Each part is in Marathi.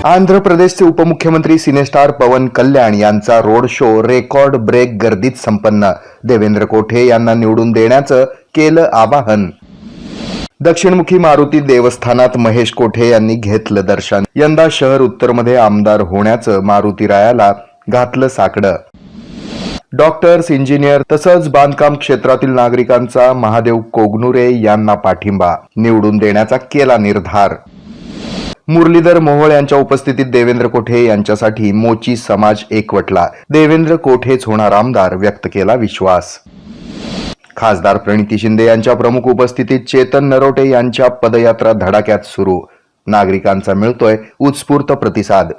आंध्र प्रदेशचे उपमुख्यमंत्री सिनेस्टार पवन कल्याण यांचा रोड शो रेकॉर्ड ब्रेक गर्दीत संपन्न. देवेंद्र कोठे यांना निवडून देण्याचं केलं आवाहन. दक्षिणमुखी मारुती देवस्थानात महेश कोठे यांनी घेतलं दर्शन. यंदा शहर उत्तरमध्ये आमदार होण्याचं मारुतीरायाला घातलं साकडं. डॉक्टर्स, इंजिनियर तसंच बांधकाम क्षेत्रातील नागरिकांचा महादेव कोगनुरे यांना पाठिंबा, निवडून देण्याचा केला निर्धार. मुरलीधर मोहोळ यांच्या उपस्थितीत देवेंद्र कोठे यांच्यासाठी मोची समाज एकवटला. देवेंद्र कोठेच होणार आमदार, व्यक्त केला विश्वास. खासदार प्रणिती शिंदे यांच्या प्रमुख उपस्थितीत चेतन नरोटे यांच्या पदयात्रा धडाक्यात सुरू. नागरिकांचा मिळतोय उत्स्फूर्त प्रतिसाद.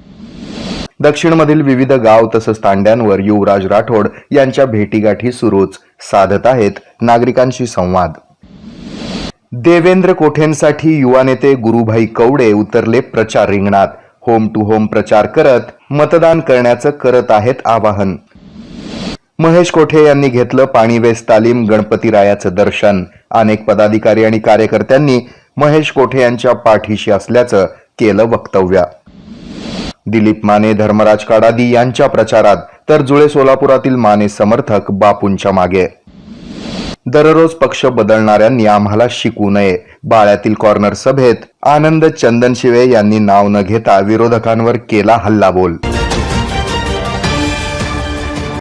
दक्षिणमधील विविध गाव तसंच तांड्यांवर युवराज राठोड यांच्या भेटीगाठी सुरूच, साधत आहेत नागरिकांशी संवाद. देवेंद्र कोठेंसाठी युवा नेते गुरुभाई कवडे उतरले प्रचार रिंगणात. होम टू होम प्रचार करत मतदान करण्याचं करत आहेत आवाहन. महेश कोठे यांनी घेतलं पाणीवेस तालीम, गणपतीरायाचं दर्शन. अनेक पदाधिकारी आणि कार्यकर्त्यांनी महेश कोठे यांच्या पाठीशी असल्याचं केलं वक्तव्य. दिलीप माने, धर्मराज काडादी यांच्या प्रचारात, तर जुळे सोलापुरातील माने समर्थक बापूंच्या मागे. दररोज पक्ष बदलणाऱ्यांनी आम्हाला शिकू नये. बाळ्यातील कॉर्नर सभेत आनंद चंदनशिवे यांनी नाव न घेता विरोधकांवर केला हल्लाबोल.